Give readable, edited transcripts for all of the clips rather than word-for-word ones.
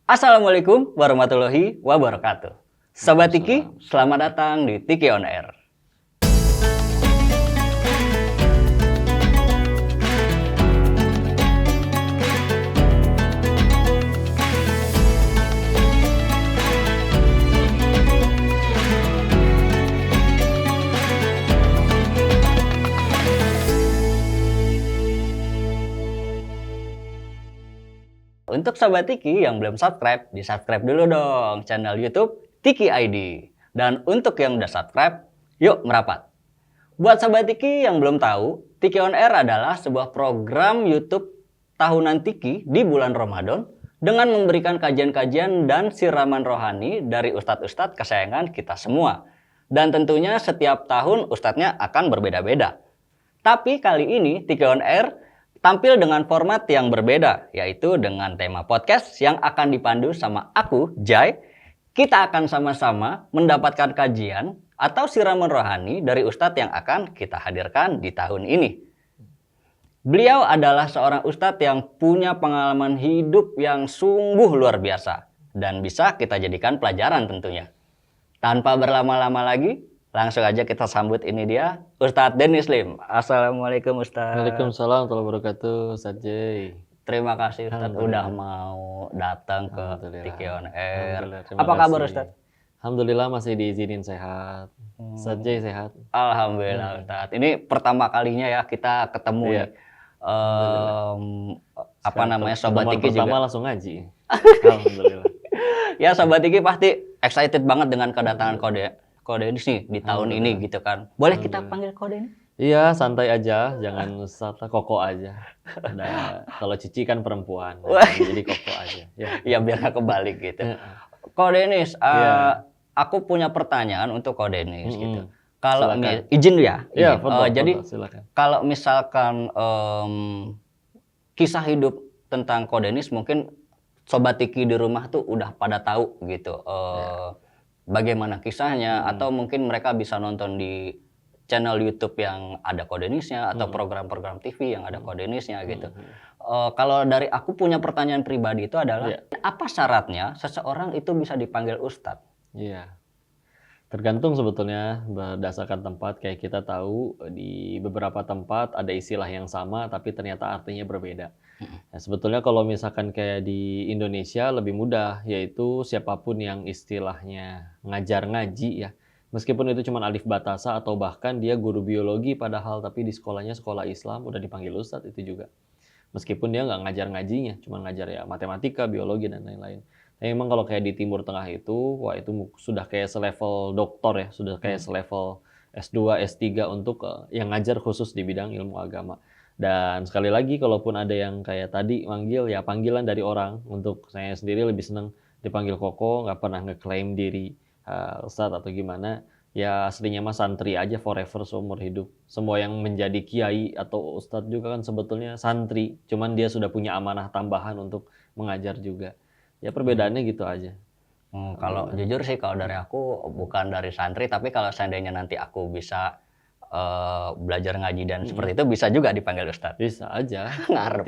Assalamualaikum warahmatullahi wabarakatuh. Sobat Tiki, selamat datang di Tiki On Air. Untuk Sobat Tiki yang belum subscribe, di-subscribe dulu dong channel YouTube Tiki ID. Dan untuk yang udah subscribe, yuk merapat. Buat Sobat Tiki yang belum tahu, Tiki On Air adalah sebuah program YouTube tahunan Tiki di bulan Ramadan dengan memberikan kajian-kajian dan siraman rohani dari ustadz-ustadz kesayangan kita semua. Dan tentunya setiap tahun ustadznya akan berbeda-beda. Tapi kali ini Tiki On Air tampil dengan format yang berbeda, yaitu dengan tema podcast yang akan dipandu sama aku, Jai. Kita akan sama-sama mendapatkan kajian atau siraman rohani dari ustadz yang akan kita hadirkan di tahun ini. Beliau adalah seorang ustadz yang punya pengalaman hidup yang sungguh luar biasa dan bisa kita jadikan pelajaran tentunya. Tanpa berlama-lama lagi, langsung aja kita sambut ini dia, Ustadz Dennis Lim. Assalamualaikum Ustadz. Waalaikumsalam warahmatullahi wabarakatuh, Ustadz Jai. Terima kasih Ustadz udah mau datang ke Tiki On Air. Terima Apa kabar kasih. Ustadz? Alhamdulillah masih diizinin sehat. Ustadz Jai sehat. Alhamdulillah Ustadz. Ini pertama kalinya ya kita ketemu Iya. nih. Apa namanya, Sobat Tiki pertama juga. langsung ngaji. Alhamdulillah. Ya Sobat Tiki pasti excited banget dengan kedatangan Kode ini nih di tahun ini gitu kan. Boleh kita panggil Kode ini? Iya, santai aja, jangan Ustadz, koko aja. Nah, kalau Cici kan perempuan, jadi koko aja. Ya. Ya biar nggak kebalik gitu. Ko Denis, aku punya pertanyaan untuk Ko Denis gitu. Kalau izin ya, Iya, jadi silakan. kalau misalkan kisah hidup tentang Ko Denis mungkin Sobat Tiki di rumah tuh udah pada tahu gitu. Bagaimana kisahnya atau mungkin mereka bisa nonton di channel YouTube yang ada Ko Denisnya atau program-program TV yang ada Ko Denisnya gitu. Kalau dari aku punya pertanyaan pribadi itu adalah apa syaratnya seseorang itu bisa dipanggil Ustadz? Iya, tergantung sebetulnya berdasarkan tempat. Kayak kita tahu di beberapa tempat ada istilah yang sama tapi ternyata artinya berbeda. Nah, sebetulnya kalau misalkan kayak di Indonesia lebih mudah, yaitu siapapun yang istilahnya ngajar ngaji ya. Meskipun itu cuma alif batasa atau bahkan dia guru biologi padahal tapi di sekolahnya sekolah Islam udah dipanggil Ustadz itu juga. Meskipun dia nggak ngajar ngajinya, cuma ngajar ya matematika, biologi dan lain-lain. Nah, memang kalau kayak di Timur Tengah itu, wah itu sudah kayak selevel doktor ya, sudah kayak selevel S2, S3 untuk yang ngajar khusus di bidang ilmu agama. Dan sekali lagi kalaupun ada yang kayak tadi manggil ya panggilan dari orang. Untuk saya sendiri lebih senang dipanggil Koko, nggak pernah ngeklaim diri Ustadz atau gimana. Ya aslinya mah santri aja forever seumur hidup. Semua yang menjadi kiai atau Ustadz juga kan sebetulnya santri. Cuman dia sudah punya amanah tambahan untuk mengajar juga. Ya perbedaannya gitu aja. Kalau jujur sih kalau dari aku bukan dari santri, tapi kalau seandainya nanti aku bisa belajar ngaji dan seperti itu bisa juga dipanggil Ustadz. Bisa aja. Ngarep.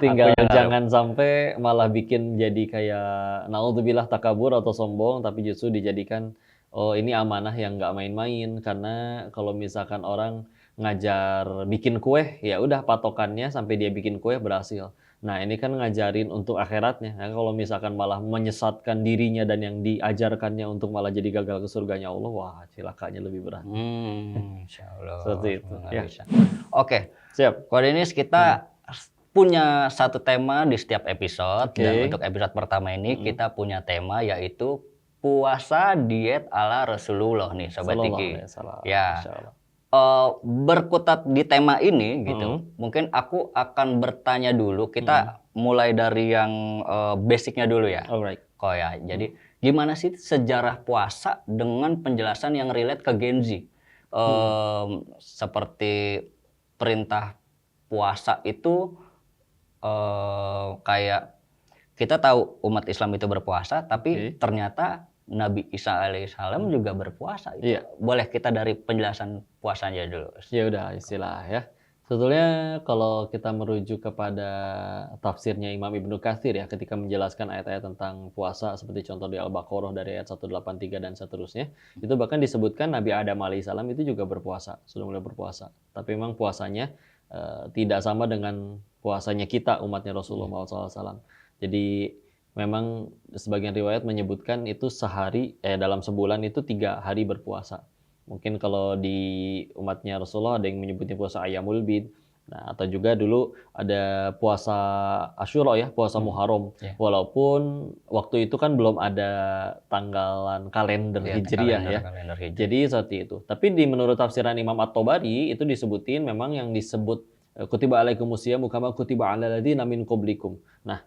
Tinggal jangan sampai malah bikin jadi kayak naudzubillah takabur atau sombong, tapi justru dijadikan oh ini amanah yang nggak main-main. Karena kalau misalkan orang ngajar bikin kue, ya udah patokannya sampai dia bikin kue berhasil. Nah ini kan ngajarin untuk akhiratnya. Nah, kalau misalkan malah menyesatkan dirinya dan yang diajarkannya untuk malah jadi gagal ke surganya Allah, wah cilakanya lebih berat. Insya Allah. Seperti itu. Ya. Oke, Siap. Ko Denis, kita punya satu tema di setiap episode. Dan untuk episode pertama ini kita punya tema yaitu puasa diet ala Rasulullah nih Sobat Tiki. Ya. Berkutat di tema ini gitu. Mungkin aku akan bertanya dulu. Kita mulai dari yang basicnya dulu ya. Alright. Kok ya. Jadi gimana sih sejarah puasa dengan penjelasan yang relate ke Gen Z? Seperti perintah puasa itu kayak kita tahu umat Islam itu berpuasa, tapi ternyata Nabi Isa alaihissalam juga berpuasa. Itu boleh kita dari penjelasan puasanya dulu. Ya udah istilah ya. Sebetulnya kalau kita merujuk kepada tafsirnya Imam Ibnu Katsir ya, ketika menjelaskan ayat-ayat tentang puasa seperti contoh di Al-Baqarah dari ayat 183 dan seterusnya, itu bahkan disebutkan Nabi Adam alaihissalam itu juga berpuasa, sudah mulai berpuasa. Tapi memang puasanya tidak sama dengan puasanya kita umatnya Rasulullah SAW. Jadi memang sebagian riwayat menyebutkan itu dalam sebulan itu 3 hari berpuasa. Mungkin kalau di umatnya Rasulullah ada yang menyebutnya puasa Ayyamul Bid. Nah, atau juga dulu ada puasa Asyura ya, puasa Muharram. Ya. Walaupun waktu itu kan belum ada tanggalan kalender Ya, Hijriyah ya. kalender Hijri. Jadi seperti itu. Tapi menurut tafsiran Imam At-Tabari itu disebutin memang yang disebut kutiba alaikumusiyam kama kutiba alal ladzina min qablikum. Nah,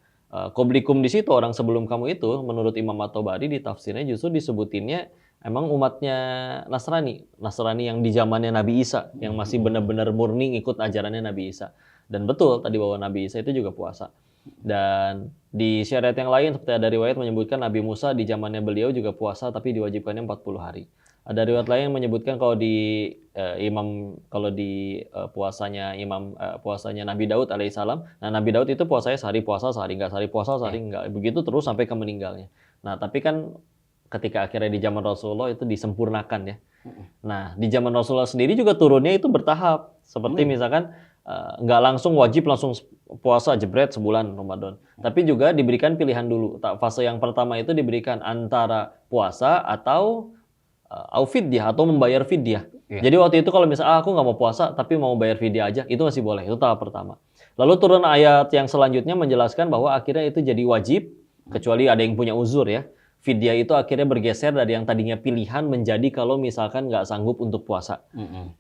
qablikum di situ orang sebelum kamu itu menurut Imam At-Tabari di tafsirnya justru disebutinnya emang umatnya Nasrani yang di zamannya Nabi Isa, yang masih benar-benar murni ikut ajarannya Nabi Isa. Dan betul tadi bahwa Nabi Isa itu juga puasa. Dan di syariat yang lain seperti ada riwayat menyebutkan Nabi Musa di zamannya beliau juga puasa tapi diwajibkannya 40 hari. Ada riwayat lain yang menyebutkan kalau di puasanya Nabi Daud alaihissalam. Nah, Nabi Daud itu puasanya sehari puasa, sehari enggak, sehari puasa, sehari enggak. Begitu terus sampai ke meninggalnya. Nah, tapi kan ketika akhirnya di zaman Rasulullah itu disempurnakan ya. Nah, di zaman Rasulullah sendiri juga turunnya itu bertahap. Seperti misalkan nggak langsung wajib langsung puasa jebret sebulan Ramadan. Tapi juga diberikan pilihan dulu. Fase yang pertama itu diberikan antara puasa atau fidyah atau membayar fidyah. Iya. Jadi waktu itu kalau misalnya aku nggak mau puasa tapi mau bayar fidyah aja, itu masih boleh. Itu tahap pertama. Lalu turun ayat yang selanjutnya menjelaskan bahwa akhirnya itu jadi wajib kecuali ada yang punya uzur ya. Fidyah itu akhirnya bergeser dari yang tadinya pilihan menjadi kalau misalkan nggak sanggup untuk puasa.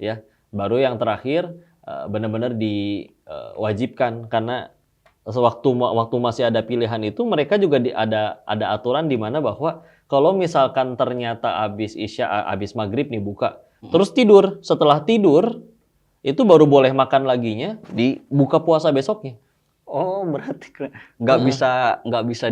Ya, baru yang terakhir benar-benar diwajibkan karena waktu masih ada pilihan itu mereka juga ada aturan di mana bahwa kalau misalkan ternyata habis maghrib nih buka, terus tidur, setelah tidur itu baru boleh makan laginya di buka puasa besoknya. Oh, berarti nggak bisa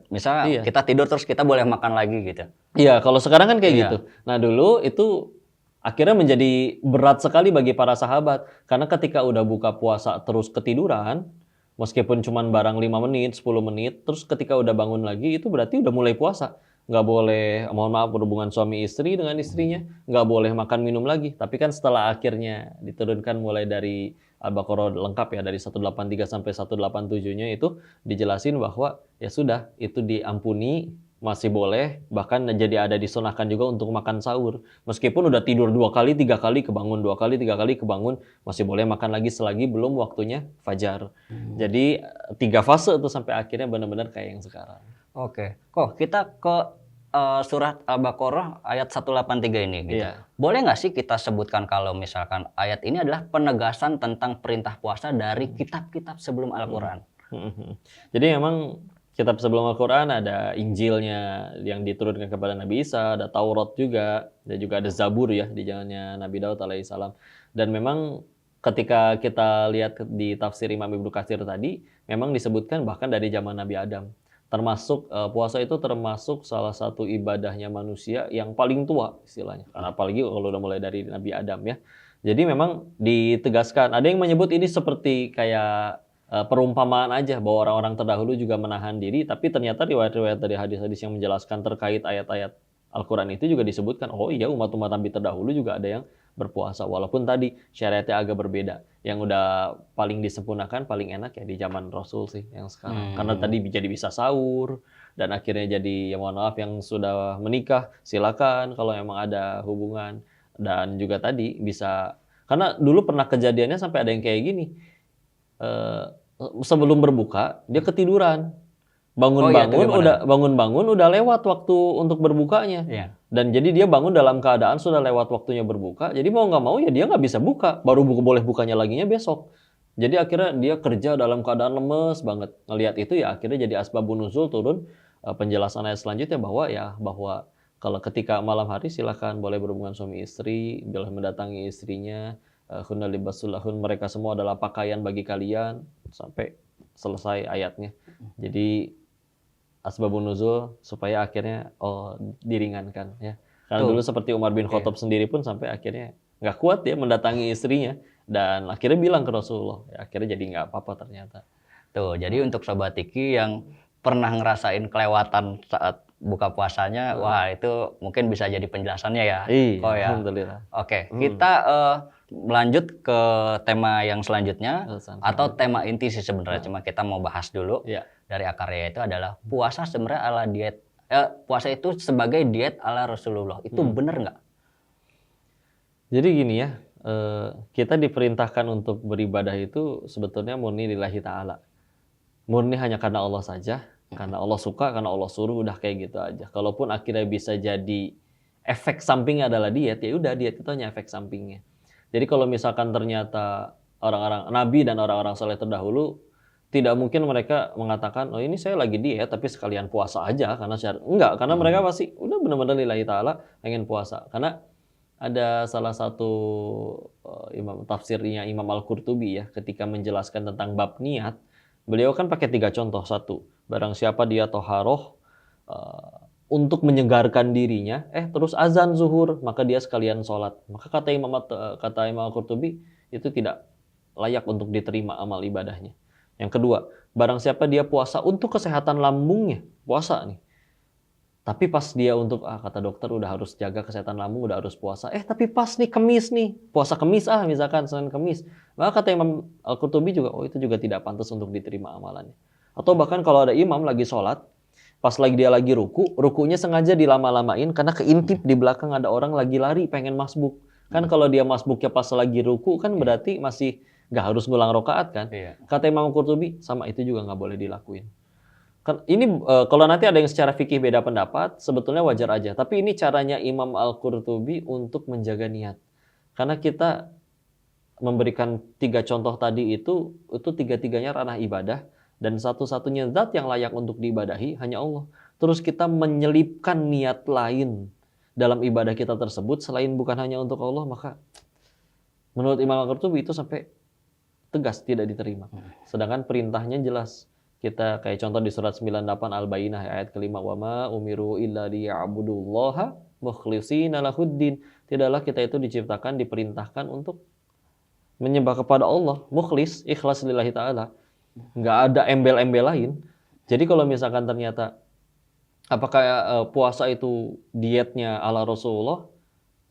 misalnya Iya. kita tidur terus kita boleh makan lagi gitu. Iya, kalau sekarang kan kayak Iya. gitu. Nah, dulu itu akhirnya menjadi berat sekali bagi para sahabat. Karena ketika udah buka puasa terus ketiduran, meskipun cuma barang 5 menit, 10 menit, terus ketika udah bangun lagi, itu berarti udah mulai puasa. Nggak boleh, mohon maaf, berhubungan suami istri dengan istrinya. Nggak boleh makan minum lagi. Tapi kan setelah akhirnya diturunkan mulai dari Al-Baqarah lengkap ya, dari 183 sampai 187-nya itu dijelasin bahwa ya sudah, itu diampuni, masih boleh, bahkan jadi ada disunahkan juga untuk makan sahur. Meskipun udah tidur 2 kali, 3 kali kebangun, 2 kali, 3 kali kebangun, masih boleh makan lagi selagi belum waktunya fajar. Jadi 3 fase tuh sampai akhirnya benar-benar kayak yang sekarang. Oke. Kok kita ke surat Al-Baqarah ayat 183 ini gitu. Iya. Boleh nggak sih kita sebutkan kalau misalkan ayat ini adalah penegasan tentang perintah puasa dari kitab-kitab sebelum Al-Qur'an? Jadi memang kitab sebelum Al-Quran ada Injilnya yang diturunkan kepada Nabi Isa, ada Taurat juga, dan juga ada Zabur ya di zamannya Nabi Daud alaihissalam. Dan memang ketika kita lihat di tafsir Imam Ibnu Katsir tadi, memang disebutkan bahkan dari zaman Nabi Adam. Termasuk puasa itu termasuk salah satu ibadahnya manusia yang paling tua istilahnya. Karena apalagi kalau udah mulai dari Nabi Adam ya. Jadi memang ditegaskan. Ada yang menyebut ini seperti kayak perumpamaan aja bahwa orang-orang terdahulu juga menahan diri, tapi ternyata riwayat-riwayat dari hadis-hadis yang menjelaskan terkait ayat-ayat Al-Quran itu juga disebutkan, oh iya umat-umat Nabi terdahulu juga ada yang berpuasa, walaupun tadi syariatnya agak berbeda. Yang udah paling disempurnakan, paling enak ya di zaman Rasul sih yang sekarang. Karena tadi jadi bisa sahur, dan akhirnya jadi ya mohon maaf yang sudah menikah, silakan kalau emang ada hubungan. Dan juga tadi bisa, karena dulu pernah kejadiannya sampai ada yang kayak gini, sebelum berbuka dia ketiduran, bangun-bangun udah lewat waktu untuk berbukanya. Iya. Dan jadi dia bangun dalam keadaan sudah lewat waktunya berbuka, jadi mau nggak mau ya dia nggak bisa buka, baru boleh bukanya laginya besok. Jadi akhirnya dia kerja dalam keadaan lemes banget. Ngelihat itu ya akhirnya jadi asbabun nuzul turun penjelasan ayat selanjutnya bahwa kalau ketika malam hari silakan boleh berhubungan suami istri, boleh mendatangi istrinya, hunna libasul lahun, mereka semua adalah pakaian bagi kalian, sampai selesai ayatnya. Jadi asbabun nuzul supaya akhirnya diringankan ya. Karena dulu seperti Umar bin Khattab sendiri pun sampai akhirnya nggak kuat dia mendatangi istrinya. dan akhirnya bilang ke Rasulullah. Ya, akhirnya jadi nggak apa-apa ternyata. Tuh, jadi untuk Sobat Tiki yang pernah ngerasain kelewatan saat buka puasanya, wah itu mungkin bisa jadi penjelasannya ya. Iya, Kok ya? alhamdulillah. Oke, kita melanjut ke tema yang selanjutnya atau tema inti sih sebenarnya. Cuma kita mau bahas dulu Iya. dari akarnya itu adalah puasa sebenarnya ala diet. Puasa itu sebagai diet ala Rasulullah. Itu bener nggak? Jadi gini ya, kita diperintahkan untuk beribadah itu sebetulnya murni lillahi ta'ala. Murni hanya karena Allah saja, karena Allah suka, karena Allah suruh, udah kayak gitu aja. Kalaupun akhirnya bisa jadi efek sampingnya adalah diet, ya udah diet itu hanya efek sampingnya. Jadi kalau misalkan ternyata orang-orang Nabi dan orang-orang soleh terdahulu, tidak mungkin mereka mengatakan, oh ini saya lagi diet tapi sekalian puasa aja karena enggak, karena mereka pasti udah benar-benar lillahi ta'ala pengen puasa. Karena ada salah satu imam tafsirnya Imam Al-Qurtubi ya, ketika menjelaskan tentang bab niat, beliau kan pakai 3 contoh. Satu, barang siapa dia toharoh untuk menyegarkan dirinya, terus azan zuhur, maka dia sekalian sholat. Maka kata Imam Al-Qurtubi, itu tidak layak untuk diterima amal ibadahnya. Yang kedua, barang siapa dia puasa untuk kesehatan lambungnya, puasa nih. Tapi pas dia untuk, kata dokter udah harus jaga kesehatan lambung, udah harus puasa. Tapi pas nih Kemis nih, puasa Kemis misalkan, Senin Kemis. Maka kata Imam Al-Qurtubi juga, itu juga tidak pantas untuk diterima amalannya. Atau bahkan kalau ada imam lagi sholat, pas lagi dia lagi rukunya sengaja dilama-lamain karena keintip di belakang ada orang lagi lari pengen masbuk. Kan kalau dia masbuknya pas lagi ruku kan berarti masih nggak harus ngulang rakaat kan. Kata Imam Al-Qurtubi, sama itu juga nggak boleh dilakuin. Kan ini kalau nanti ada yang secara fikih beda pendapat, sebetulnya wajar aja. Tapi ini caranya Imam Al-Qurtubi untuk menjaga niat. Karena kita memberikan 3 contoh tadi itu 3-tiganya ranah ibadah. Dan satu-satunya zat yang layak untuk diibadahi hanya Allah. Terus kita menyelipkan niat lain dalam ibadah kita tersebut selain bukan hanya untuk Allah, maka menurut Imam Al-Qurtubi itu sampai tegas tidak diterima. Sedangkan perintahnya jelas. Kita kayak contoh di surat 98 Al-Bayyinah ayat kelima, wa ma umiru illa liya'budullaha mukhlishina lahuddin. Tidaklah kita itu diciptakan, diperintahkan untuk menyembah kepada Allah, mukhlis, ikhlas lillahi ta'ala. Nggak ada embel-embel lain. Jadi kalau misalkan ternyata apakah puasa itu dietnya ala Rasulullah,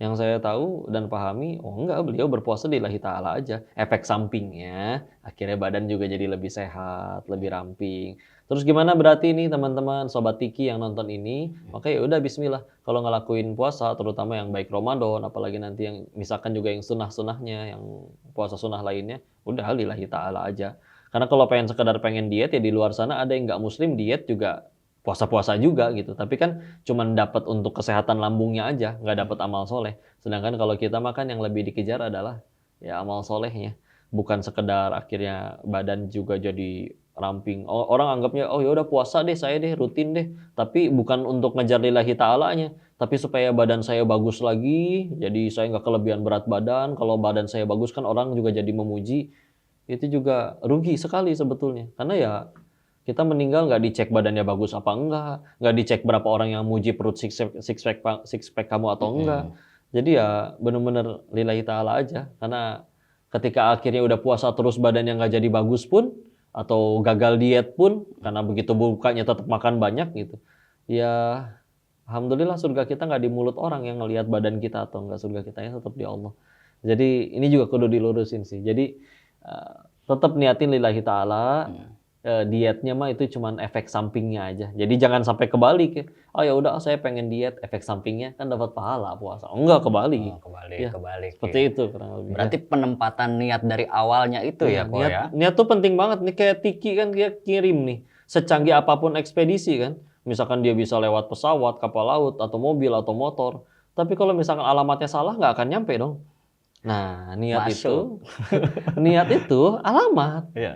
yang saya tahu dan pahami, enggak, beliau berpuasa lillahi ta'ala aja. Efek sampingnya, akhirnya badan juga jadi lebih sehat, lebih ramping. Terus gimana berarti nih teman-teman, Sobat Tiki yang nonton ini, maka ya udah bismillah. Kalau ngelakuin puasa, terutama yang baik Ramadan, apalagi nanti yang misalkan juga yang sunnah-sunnahnya, yang puasa sunnah lainnya, udah lillahi ta'ala aja. Karena kalau pengen diet, ya di luar sana ada yang nggak muslim diet juga puasa-puasa juga gitu. Tapi kan cuman dapat untuk kesehatan lambungnya aja, nggak dapat amal soleh. Sedangkan kalau kita makan yang lebih dikejar adalah ya amal solehnya. Bukan sekedar akhirnya badan juga jadi ramping. Orang anggapnya, ya udah puasa deh, saya deh, rutin deh. Tapi bukan untuk ngejar lillahi ta'alanya. Tapi supaya badan saya bagus lagi, jadi saya nggak kelebihan berat badan. Kalau badan saya bagus kan orang juga jadi memuji. Itu juga rugi sekali sebetulnya. Karena ya kita meninggal nggak dicek badannya bagus apa nggak dicek berapa orang yang muji perut six pack kamu atau enggak. Jadi ya benar-benar lillahi ta'ala aja. Karena ketika akhirnya udah puasa terus badannya nggak jadi bagus pun, atau gagal diet pun, karena begitu bukanya tetap makan banyak gitu. Ya alhamdulillah surga kita nggak di mulut orang yang ngelihat badan kita atau enggak, surga kitanya tetap di Allah. Jadi ini juga kudu dilurusin sih. Jadi tetap niatin lillahi ta'ala. Dietnya mah itu cuman efek sampingnya aja. Jadi jangan sampai kebalik ya. Ya udah saya pengen diet, efek sampingnya kan dapat pahala puasa. Enggak, kebalik. Kebalik. Seperti itu kurang lebih. Berarti penempatan niat dari awalnya itu ya, kok ya. Niat tuh penting banget nih, kayak Tiki kan dia kirim nih. Secanggih apapun ekspedisi kan. Misalkan dia bisa lewat pesawat, kapal laut, atau mobil, atau motor. Tapi kalau misalkan alamatnya salah nggak akan nyampe dong. Nah, niat itu alamat. Ya.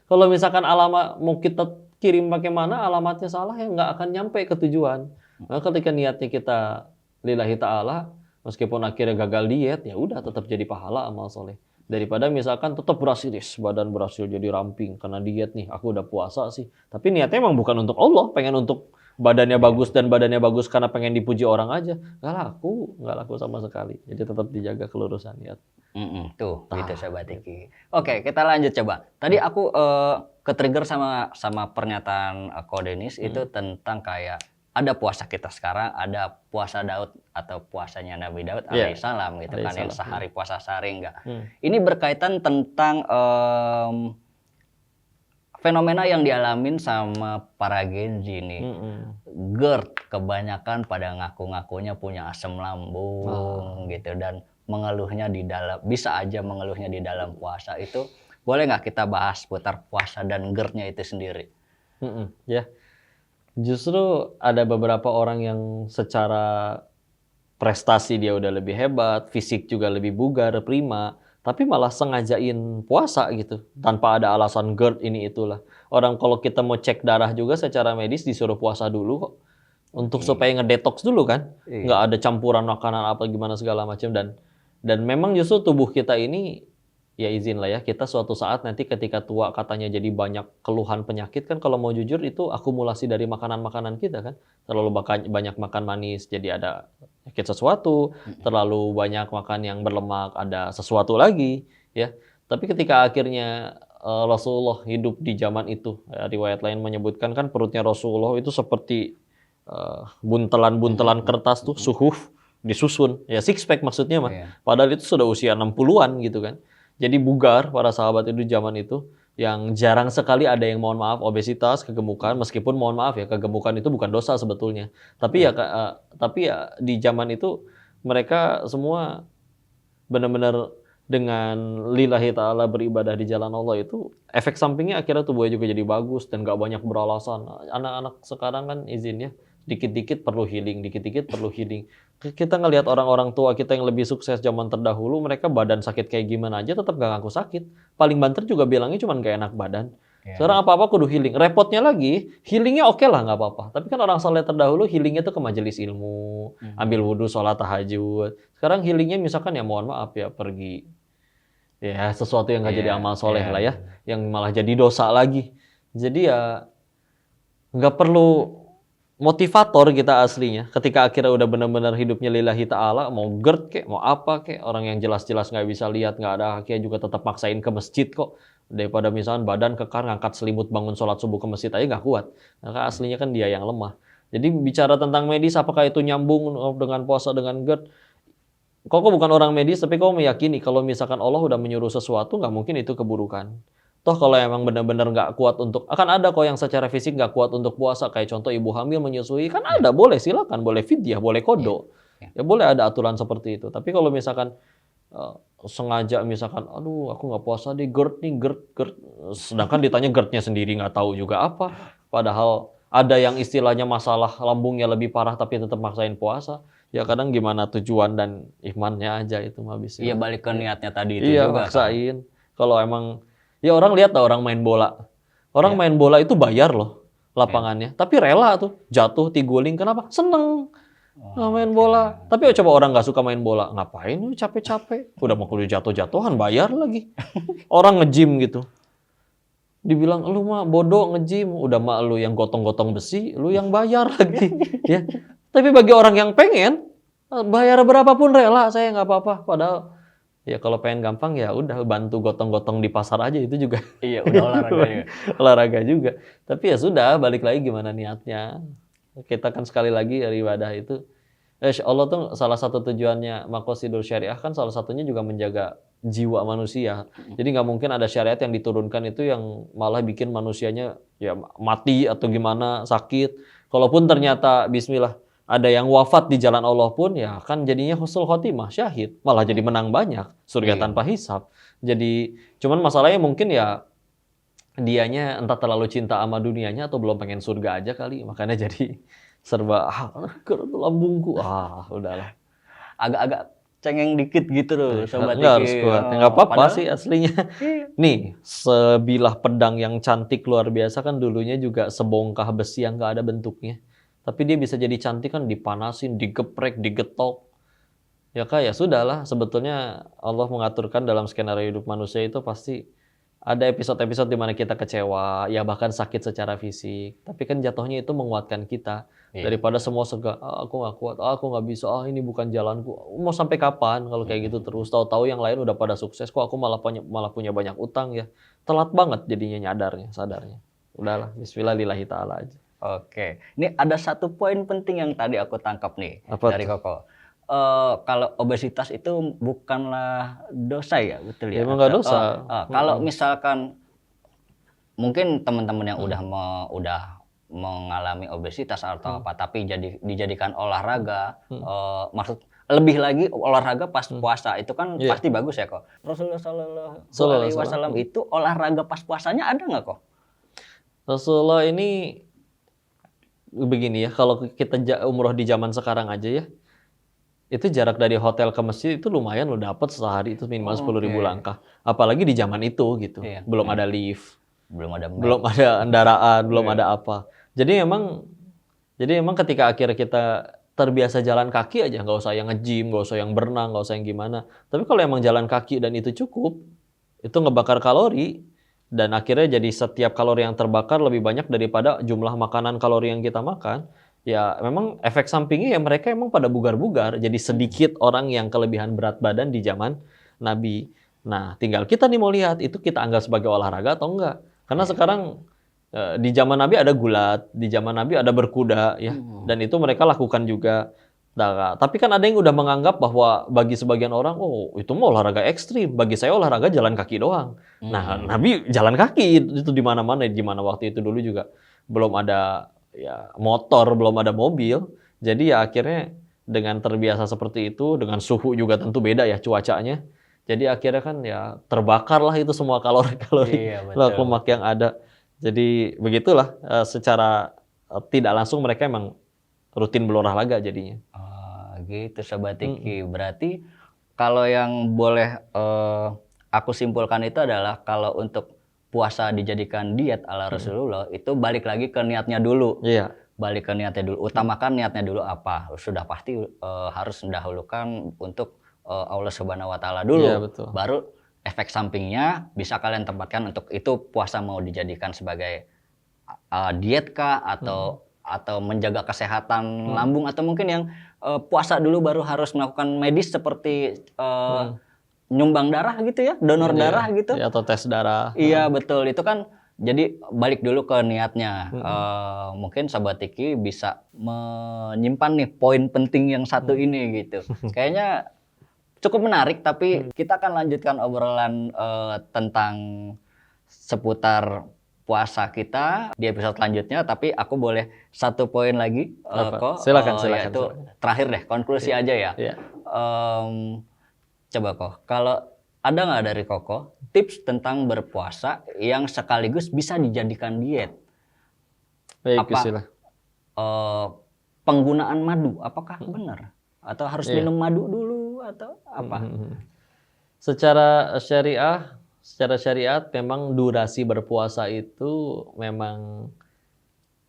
Kalau misalkan alamat mau kita kirim pakai mana, alamatnya salah ya nggak akan nyampe ke tujuan. Nah, ketika niatnya kita lillahi ta'ala, meskipun akhirnya gagal diet, ya udah tetap jadi pahala amal soleh. Daripada misalkan tetap berhasil, badan berhasil jadi ramping karena diet nih, aku udah puasa sih. Tapi niatnya emang bukan untuk Allah, pengen untuk badannya bagus dan badannya bagus karena pengen dipuji orang aja, nggak laku sama sekali. Jadi tetap dijaga kelurusan niat. Tuh, gitu Sobat Tiki. Oke, kita lanjut coba. Tadi aku ke-trigger sama pernyataan Ko Denis itu tentang kayak ada puasa kita sekarang, ada puasa Daud atau puasanya Nabi Daud alaihissalam gitu kan, yang sehari puasa sehari enggak. Ini berkaitan tentang fenomena yang dialamin sama para Gen Z nih. GERD kebanyakan pada ngaku-ngakunya punya asam lambung gitu, dan mengeluhnya di dalam, bisa aja mengeluhnya di dalam puasa. Itu boleh nggak kita bahas putar puasa dan GERD-nya itu sendiri? Ya, justru ada beberapa orang yang secara prestasi dia udah lebih hebat, fisik juga lebih bugar, prima, tapi malah sengajain puasa gitu tanpa ada alasan GERD ini itulah. Orang kalau kita mau cek darah juga secara medis disuruh puasa dulu kok, untuk supaya ngedetox dulu kan, nggak ada campuran makanan apa gimana segala macam. Dan memang justru tubuh kita ini, ya izin lah ya, kita suatu saat nanti ketika tua katanya jadi banyak keluhan penyakit kan, kalau mau jujur itu akumulasi dari makanan-makanan kita kan. Terlalu banyak makan manis jadi ada sakit sesuatu, terlalu banyak makan yang berlemak ada sesuatu lagi ya. Tapi ketika akhirnya Rasulullah hidup di zaman itu, riwayat lain menyebutkan kan perutnya Rasulullah itu seperti buntelan-buntelan kertas tuh, suhuf disusun, ya six pack maksudnya mah. Padahal itu sudah usia 60-an gitu kan. Jadi bugar para sahabat itu zaman itu, yang jarang sekali ada yang mohon maaf obesitas, kegemukan, meskipun mohon maaf ya, kegemukan itu bukan dosa sebetulnya. Tapi ya di zaman itu mereka semua benar-benar dengan lillahi ta'ala beribadah di jalan Allah itu, efek sampingnya akhirnya tubuhnya juga jadi bagus dan gak banyak beralasan. Anak-anak sekarang kan izinnya dikit-dikit perlu healing, dikit-dikit perlu healing. Kita ngelihat orang-orang tua kita yang lebih sukses zaman terdahulu, mereka badan sakit kayak gimana aja tetap gak ngaku sakit. Paling banter juga bilangnya cuma gak enak badan. Sekarang apa-apa kudu healing. Repotnya lagi, healingnya oke lah nggak apa-apa. Tapi kan orang soleh terdahulu healingnya tuh ke majelis ilmu, ambil wudhu, sholat tahajud. Sekarang healingnya misalkan ya mohon maaf ya pergi, ya sesuatu yang nggak jadi amal soleh lah ya, yang malah jadi dosa lagi. Jadi ya nggak perlu motivator kita aslinya. Ketika akhirnya udah benar-benar hidupnya lillahi ta'ala, mau GERD kek, mau apa kek, orang yang jelas-jelas nggak bisa lihat, nggak ada kakinya juga tetap maksain ke masjid kok. Daripada misalkan badan kekar, ngangkat selimut bangun sholat subuh ke masjid aja nggak kuat. Nah, aslinya kan dia yang lemah. Jadi bicara tentang medis, apakah itu nyambung dengan puasa dengan GERD? Kok bukan orang medis, tapi kau meyakini kalau misalkan Allah udah menyuruh sesuatu, nggak mungkin itu keburukan. Toh kalau emang benar-benar nggak kuat untuk, akan ada kok yang secara fisik nggak kuat untuk puasa, kayak contoh ibu hamil menyusui, kan ada, boleh silakan, boleh fidyah, boleh kodo. Ya boleh ada aturan seperti itu. Tapi kalau misalkan sengaja misalkan, aduh aku nggak puasa deh, GERD nih, GERD. Sedangkan ditanya GERD-nya sendiri nggak tahu juga apa. Padahal ada yang istilahnya masalah lambungnya lebih parah tapi tetap maksain puasa. Ya kadang gimana tujuan dan imannya aja itu mah bisa. Iya, balik ke niatnya tadi itu juga. Iya, maksain. Kalau emang, ya orang lihat lah orang main bola. Orang main bola itu bayar loh lapangannya. Tapi rela tuh jatuh, tiguling. Kenapa? Seneng. Main bola. Tapi coba orang nggak suka main bola. Ngapain lu capek-capek? Udah mau kudu jatuh-jatuhan, bayar lagi. Orang nge-gym gitu. Dibilang, lu mah bodoh nge-gym. Udah mah lu yang gotong-gotong besi, lu yang bayar lagi. Ya. Tapi bagi orang yang pengen, bayar berapapun rela, saya nggak apa-apa. Padahal ya kalau pengen gampang ya udah bantu gotong-gotong di pasar aja itu juga. Iya, udah olahraga juga. Olahraga juga. Tapi ya sudah, balik lagi gimana niatnya. Kita kan sekali lagi dari ibadah itu, Allah tuh salah satu tujuannya maqasidul syariah kan salah satunya juga menjaga jiwa manusia. Jadi nggak mungkin ada syariat yang diturunkan itu yang malah bikin manusianya ya mati atau gimana, sakit. Kalaupun ternyata bismillah ada yang wafat di jalan Allah pun ya kan jadinya husnul khotimah, syahid, malah jadi menang banyak, surga tanpa hisab. Jadi cuman masalahnya mungkin ya dianya entah terlalu cinta sama dunianya atau belum pengen surga aja kali, makanya jadi serba lambungku, udahlah. Agak-agak cengeng dikit gitu loh, Sobat Tiki. Nggak harus kuat, nggak apa-apa sih aslinya. Nih, sebilah pedang yang cantik luar biasa kan dulunya juga sebongkah besi yang nggak ada bentuknya. Tapi dia bisa jadi cantik kan dipanasin, digeprek, digetok. Ya kak, ya sudahlah. Sebetulnya Allah mengaturkan dalam skenario hidup manusia itu pasti Ada episode-episode di mana kita kecewa, ya bahkan sakit secara fisik. Tapi kan jatuhnya itu menguatkan kita. Iya. Daripada semua aku nggak kuat, aku nggak bisa, ini bukan jalanku. Mau sampai kapan kalau kayak gitu terus? Tahu-tahu yang lain udah pada sukses, kok aku malah punya banyak utang ya. Telat banget jadinya sadarnya. Udahlah, bismillah lillahi ta'ala aja. Oke, ini ada satu poin penting yang tadi aku tangkap nih Apa dari tuh? Koko. Kalau obesitas itu bukanlah dosa ya, betul Ya ya? emang nggak Atau, dosa. kalau misalkan mungkin teman-teman yang udah mengalami obesitas atau apa, tapi dijadikan olahraga, maksud lebih lagi olahraga pas puasa itu kan Iya. pasti bagus ya kok. Rasulullah Shallallahu Sallallahu Alaihi alaihi wasallam. Wasallam itu olahraga pas puasanya ada nggak kok? Rasulullah ini begini ya, kalau kita umroh di zaman sekarang aja ya, itu jarak dari hotel ke masjid itu lumayan lo dapat sehari itu minimal 10.000 Oke. langkah. Apalagi di zaman itu gitu. Iya. Belum ada lift, Belum ada belum ada kendaraan, belum Iya. ada apa. Jadi emang ketika akhirnya kita terbiasa jalan kaki aja, nggak usah yang nge-gym, nggak usah yang berenang, nggak usah yang gimana. Tapi kalau emang jalan kaki dan itu cukup, itu ngebakar kalori, dan akhirnya jadi setiap kalori yang terbakar lebih banyak daripada jumlah makanan kalori yang kita makan. Ya memang efek sampingnya ya mereka emang pada bugar-bugar. Jadi sedikit orang yang kelebihan berat badan di zaman Nabi. Nah tinggal kita nih mau lihat itu kita anggap sebagai olahraga atau enggak. Karena sekarang di zaman Nabi ada gulat, di zaman Nabi ada berkuda ya. Dan itu mereka lakukan juga. Nah, tapi kan ada yang udah menganggap bahwa bagi sebagian orang, oh itu mau olahraga ekstrim. Bagi saya olahraga jalan kaki doang. Nah, Nabi jalan kaki itu di mana-mana, di mana waktu itu dulu juga belum ada ya motor, belum ada mobil. Jadi ya akhirnya dengan terbiasa seperti itu, dengan suhu juga tentu beda ya cuacanya. Jadi akhirnya kan ya terbakar lah itu semua kalori-kalori Iya, betul. lemak yang ada. Jadi begitulah secara tidak langsung mereka emang rutin berolahraga jadinya. Gitu Sobat Tiki. Berarti kalau yang boleh aku simpulkan itu adalah kalau untuk puasa dijadikan diet ala Rasulullah itu balik lagi ke niatnya dulu. Iya. Balik ke niatnya dulu. Utamakan niatnya dulu apa. Sudah pasti harus mendahulukan untuk Allah Subhanahu wa taala dulu. Iya, betul. Baru efek sampingnya bisa kalian tempatkan untuk itu puasa mau dijadikan sebagai diet kah atau menjaga kesehatan lambung, atau mungkin yang puasa dulu baru harus melakukan medis seperti nyumbang darah gitu ya, donor darah gitu. Ya, atau tes darah. Iya betul, itu kan jadi balik dulu ke niatnya. Mungkin Sobat Tiki bisa menyimpan nih poin penting yang satu ini gitu. Kayaknya cukup menarik, tapi kita akan lanjutkan obrolan tentang seputar puasa kita di episode selanjutnya. Tapi aku boleh satu poin lagi kok. Silakan. Yaitu terakhir deh, konklusi aja ya. Iya. Coba kok, kalau ada nggak dari Koko tips tentang berpuasa yang sekaligus bisa dijadikan diet? Baik, bismillah. Penggunaan madu, apakah benar? Atau harus minum madu dulu atau apa? Secara syariat memang durasi berpuasa itu memang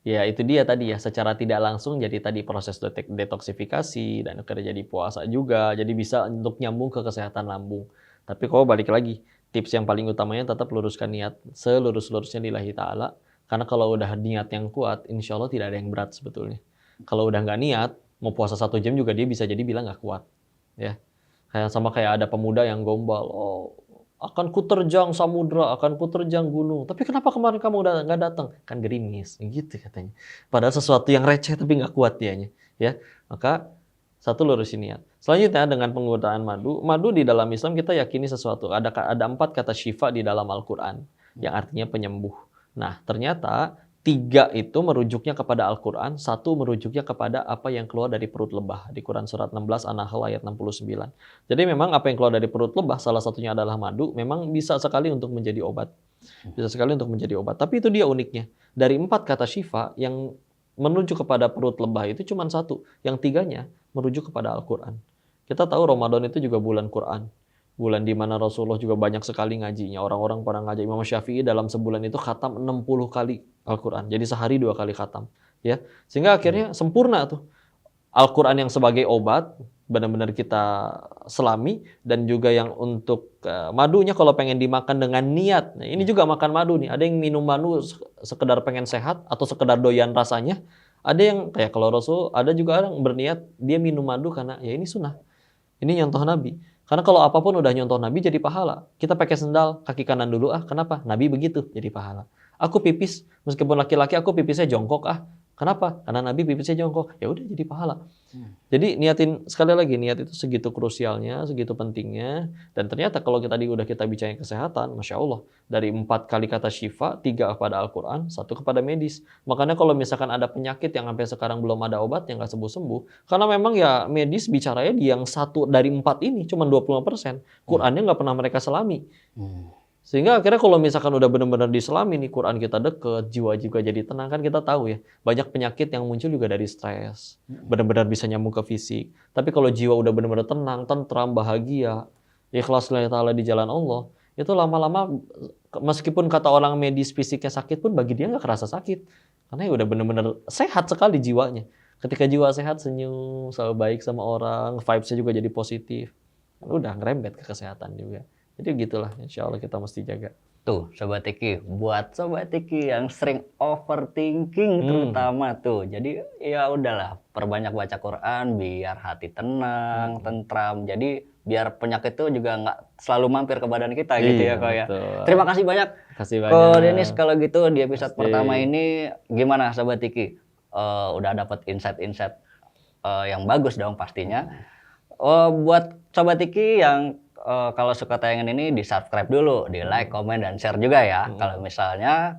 ya itu dia tadi ya, secara tidak langsung jadi tadi proses detoksifikasi dan akhirnya jadi puasa juga, jadi bisa untuk nyambung ke kesehatan lambung. Tapi kalau balik lagi, tips yang paling utamanya tetap luruskan niat selurus-lurusnya lillahi ta'ala, karena kalau udah niat yang kuat, insya Allah tidak ada yang berat sebetulnya. Kalau udah nggak niat, mau puasa 1 jam juga dia bisa jadi bilang nggak kuat. Ya, kayak ada pemuda yang gombal, akan kuterjang samudra, akan kuterjang gunung. Tapi kenapa kemarin kamu udah nggak datang? Kan gerimis, gitu katanya. Padahal sesuatu yang receh tapi nggak kuat dianya. Ya, maka satu lurusin niat. Selanjutnya dengan penggunaan madu di dalam Islam kita yakini sesuatu. Ada 4 kata syifa di dalam Al-Quran yang artinya penyembuh. Nah, ternyata 3 itu merujuknya kepada Al-Quran, 1 merujuknya kepada apa yang keluar dari perut lebah. Di Quran surat 16 An-Nahl ayat 69. Jadi memang apa yang keluar dari perut lebah, salah satunya adalah madu, memang bisa sekali untuk menjadi obat. Bisa sekali untuk menjadi obat. Tapi itu dia uniknya. Dari 4 kata syifa yang menuju kepada perut lebah itu cuma 1. Yang 3-nya merujuk kepada Al-Quran. Kita tahu Ramadan itu juga bulan Quran. Bulan di mana Rasulullah juga banyak sekali ngajinya. Orang-orang pada ngaji. Imam Syafi'i dalam sebulan itu khatam 60 kali Al-Quran. Jadi sehari 2 kali khatam. Ya. Sehingga akhirnya sempurna tuh. Al-Quran yang sebagai obat benar-benar kita selami, dan juga yang untuk madunya kalau pengen dimakan dengan niat. Nah, ini juga makan madu nih. Ada yang minum madu sekedar pengen sehat atau sekedar doyan rasanya. Ada yang kayak kalau Rasul, ada juga orang berniat dia minum madu karena ya ini sunnah. Ini nyontoh Nabi. Karena kalau apapun udah nyontoh Nabi jadi pahala. Kita pakai sendal kaki kanan dulu kenapa? Nabi begitu jadi pahala. Aku pipis meskipun laki-laki aku pipisnya jongkok Kenapa? Karena Nabi pipisnya jongkok. Ya udah jadi pahala. Jadi niatin, sekali lagi, niat itu segitu krusialnya, segitu pentingnya. Dan ternyata kalau udah kita bicarain kesehatan, Masya Allah, dari 4 kali kata syifa, 3 kepada Al-Quran, 1 kepada medis. Makanya kalau misalkan ada penyakit yang sampai sekarang belum ada obat, yang nggak sembuh-sembuh, karena memang ya medis bicaranya di yang 1 dari 4 ini, cuma 25%. Qurannya nggak pernah mereka selami. Sehingga akhirnya kalau misalkan udah benar-benar diselami nih, Quran kita deket, jiwa juga jadi tenang, kan kita tahu ya, banyak penyakit yang muncul juga dari stres, benar-benar bisa nyambung ke fisik. Tapi kalau jiwa udah benar-benar tenang, tentram, bahagia, ikhlas lillahi ta'ala di jalan Allah, itu lama-lama meskipun kata orang medis fisiknya sakit pun bagi dia nggak kerasa sakit. Karena ya udah benar-benar sehat sekali jiwanya. Ketika jiwa sehat, senyum, selalu baik sama orang, vibes-nya juga jadi positif. Udah ngerembet ke kesehatan juga. Jadi gitulah, insya Allah kita mesti jaga. Tuh, Sobat Tiki, buat Sobat Tiki yang sering overthinking terutama tuh. Jadi ya udahlah, perbanyak baca Quran biar hati tenang, tentram. Jadi biar penyakit itu juga nggak selalu mampir ke badan kita gitu ya, Ko ya. Terima kasih banyak. Kasih Ko banyak. Denis, kalau gitu di episode pertama ini gimana Sobat Tiki? Udah dapat insight-insight yang bagus dong pastinya. Buat Sobat Tiki yang kalau suka tayangan ini di subscribe dulu, di like, komen, dan share juga ya. Kalau misalnya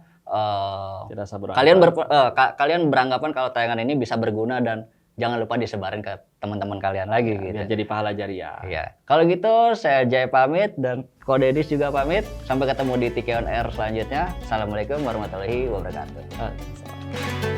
kalian beranggapan kalau tayangan ini bisa berguna dan jangan lupa disebarin ke teman-teman kalian lagi gitu. Biar jadi pahala jariah. Iya. Kalau gitu saya Jay pamit dan Ko Dedis juga pamit. Sampai ketemu di Tiki on Air selanjutnya. Assalamualaikum warahmatullahi wabarakatuh.